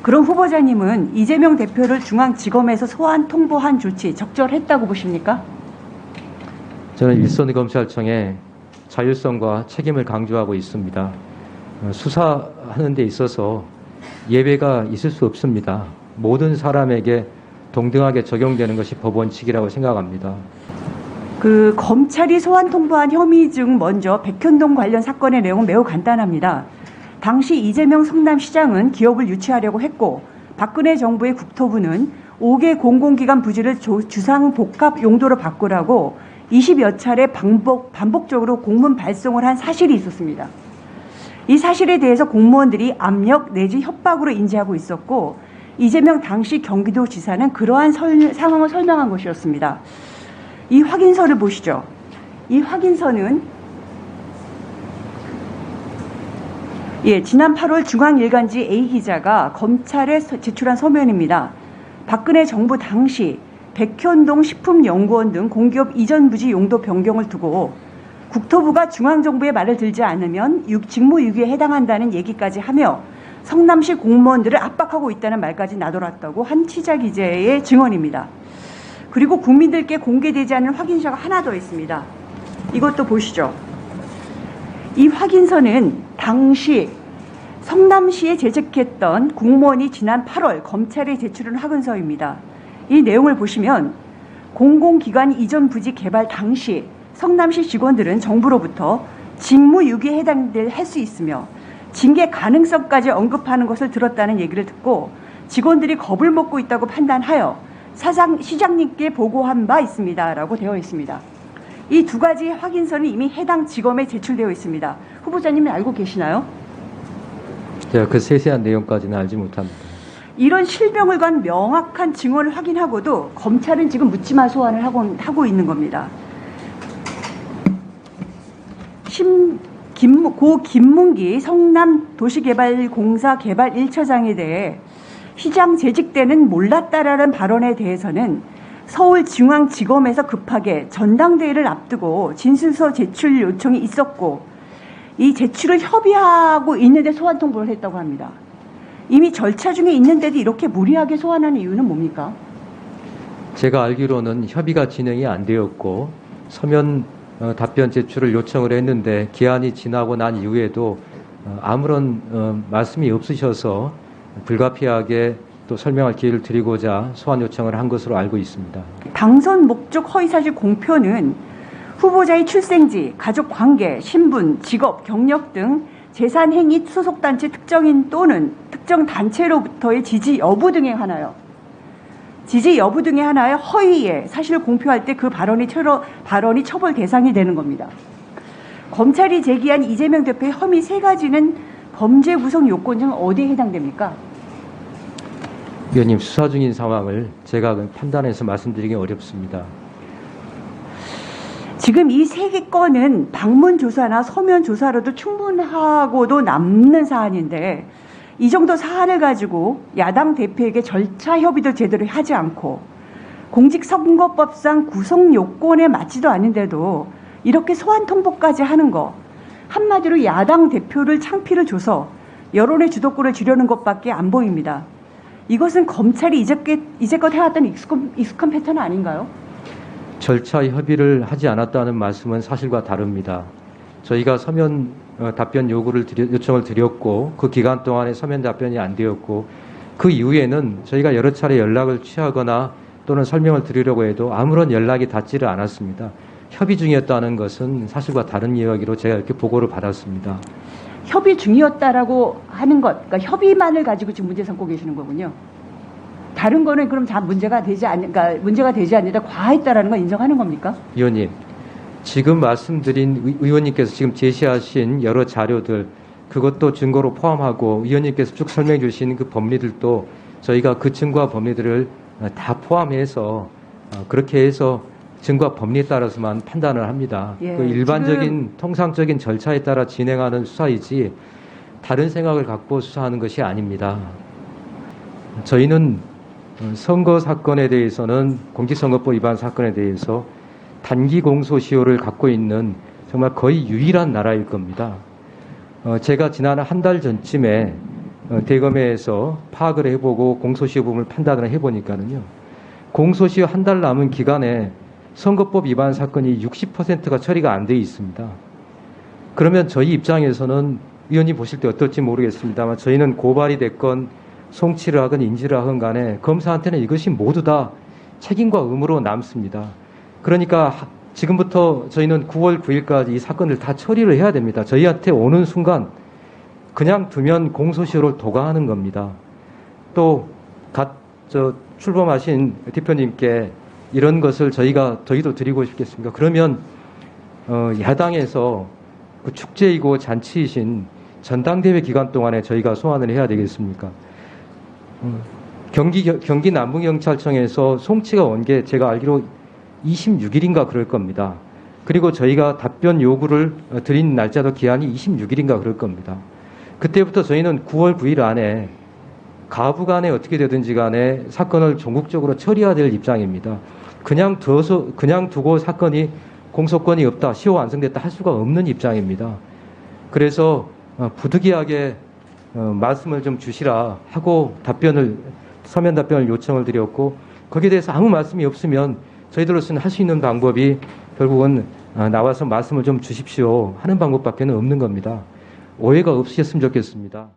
그럼 후보자님은 이재명 대표를 중앙지검에서 소환 통보한 조치 적절했다고 보십니까? 저는 일선검찰청의 자율성과 책임을 강조하고 있습니다. 수사하는 데 있어서 예외가 있을 수 없습니다. 모든 사람에게 동등하게 적용되는 것이 법 원칙이라고 생각합니다. 검찰이 소환 통보한 혐의 중 먼저 백현동 관련 사건의 내용은 매우 간단합니다. 당시 이재명 성남시장은 기업을 유치하려고 했고 박근혜 정부의 국토부는 5개 공공기관 부지를 주상복합 용도로 바꾸라고 20여 차례 반복적으로 공문 발송을 한 사실이 있었습니다. 이 사실에 대해서 공무원들이 압력 내지 협박으로 인지하고 있었고 이재명 당시 경기도지사는 그러한 상황을 설명한 것이었습니다. 이 확인서를 보시죠. 이 확인서는 지난 8월 중앙일간지 A기자가 검찰에 제출한 서면입니다. 박근혜 정부 당시 백현동 식품연구원 등 공기업 이전 부지 용도 변경을 두고 국토부가 중앙정부의 말을 들지 않으면 직무유기에 해당한다는 얘기까지 하며 성남시 공무원들을 압박하고 있다는 말까지 나돌았다고 한 취재기자의 증언입니다. 그리고 국민들께 공개되지 않은 확인서가 하나 더 있습니다. 이것도 보시죠. 이 확인서는 당시 성남시에 재직했던 공무원이 지난 8월 검찰에 제출한 확인서입니다. 이 내용을 보시면 공공기관 이전 부지 개발 당시 성남시 직원들은 정부로부터 직무유기에 할 수 있으며 징계 가능성까지 언급하는 것을 들었다는 얘기를 듣고 직원들이 겁을 먹고 있다고 판단하여 시장님께 보고한 바 있습니다라고 되어 있습니다. 이 두 가지 확인서는 이미 해당 지검에 제출되어 있습니다. 후보자님은 알고 계시나요? 제가 그 세세한 내용까지는 알지 못합니다. 이런 실명을 간 명확한 증언을 확인하고도 검찰은 지금 묻지마 소환을 하고 있는 겁니다. 고 김문기 성남도시개발공사 개발 1처장에 대해 시장 재직 때는 몰랐다라는 발언에 대해서는 서울중앙지검에서 급하게 전당대회를 앞두고 진술서 제출 요청이 있었고 이 제출을 협의하고 있는데 소환 통보를 했다고 합니다. 이미 절차 중에 있는데도 이렇게 무리하게 소환하는 이유는 뭡니까? 제가 알기로는 협의가 진행이 안 되었고 서면 답변 제출을 요청을 했는데 기한이 지나고 난 이후에도 아무런 말씀이 없으셔서 불가피하게 또 설명할 기회를 드리고자 소환 요청을 한 것으로 알고 있습니다. 당선 목적 허위사실 공표는 후보자의 출생지, 가족관계, 신분, 직업, 경력 등 재산행위 소속단체 특정인 또는 특정 단체로부터의 지지 여부 등에 한하여 허위의 사실을 공표할 때 그 발언이 처벌 대상이 되는 겁니다. 검찰이 제기한 이재명 대표의 혐의 세 가지는 범죄 구성 요건 중 어디에 해당됩니까? 위원님, 수사 중인 상황을 제가 판단해서 말씀드리기 어렵습니다. 지금 이 세 개 건은 방문 조사나 서면 조사로도 충분하고도 남는 사안인데 이 정도 사안을 가지고 야당 대표에게 절차 협의도 제대로 하지 않고 공직선거법상 구성 요건에 맞지도 않는데도 이렇게 소환 통보까지 하는 거, 한마디로 야당 대표를 창피를 줘서 여론의 주도권을 주려는 것밖에 안 보입니다. 이것은 검찰이 이제껏 해왔던 익숙한 패턴 아닌가요? 절차 협의를 하지 않았다는 말씀은 사실과 다릅니다. 저희가 서면 답변 요청을 드렸고 그 기간 동안에 서면 답변이 안 되었고 그 이후에는 저희가 여러 차례 연락을 취하거나 또는 설명을 드리려고 해도 아무런 연락이 닿지를 않았습니다. 협의 중이었다는 것은 사실과 다른 이야기로 제가 이렇게 보고를 받았습니다. 협의 중이었다라고 하는 것, 그러니까 협의만을 가지고 지금 문제 삼고 계시는 거군요. 다른 거는 그럼 다 문제가 되지 않는다, 과했다라는 걸 인정하는 겁니까? 위원님, 지금 말씀드린 의원님께서 지금 제시하신 여러 자료들, 그것도 증거로 포함하고 위원님께서 쭉 설명해 주신 그 법리들도 저희가 그 증거와 법리들을 다 포함해서 그렇게 해서 증거와 법리에 따라서만 판단을 합니다. 그 일반적인 통상적인 절차에 따라 진행하는 수사이지 다른 생각을 갖고 수사하는 것이 아닙니다. 저희는 선거 사건에 대해서는 공직선거법 위반 사건에 대해서 단기 공소시효를 갖고 있는 정말 거의 유일한 나라일 겁니다. 제가 지난 한 달 전쯤에 대검에서 파악을 해보고 공소시효 부분을 판단을 해보니까는요. 공소시효 한 달 남은 기간에 선거법 위반 사건이 60%가 처리가 안 돼 있습니다. 그러면 저희 입장에서는 의원님 보실 때 어떨지 모르겠습니다만 저희는 고발이 됐건 송치를 하건 인지를 하건 간에 검사한테는 이것이 모두 다 책임과 의무로 남습니다. 그러니까 지금부터 저희는 9월 9일까지 이 사건을 다 처리를 해야 됩니다. 저희한테 오는 순간 그냥 두면 공소시효를 도과하는 겁니다. 또 출범하신 대표님께 이런 것을 저희도 드리고 싶겠습니다. 그러면 야당에서 그 축제이고 잔치이신 전당대회 기간 동안에 저희가 소환을 해야 되겠습니까? 경기 남부경찰청에서 송치가 온 게 제가 알기로 26일인가 그럴 겁니다. 그리고 저희가 답변 요구를 드린 날짜도 기한이 26일인가 그럴 겁니다. 그때부터 저희는 9월 9일 안에 가부간에 어떻게 되든지 간에 사건을 전국적으로 처리해야 될 입장입니다. 그냥 두고 사건이 공소권이 없다, 시효 완성됐다 할 수가 없는 입장입니다. 그래서 부득이하게 말씀을 좀 주시라 하고 서면 답변을 요청을 드렸고 거기에 대해서 아무 말씀이 없으면 저희들로서는 할 수 있는 방법이 결국은 나와서 말씀을 좀 주십시오 하는 방법밖에 없는 겁니다. 오해가 없으셨으면 좋겠습니다.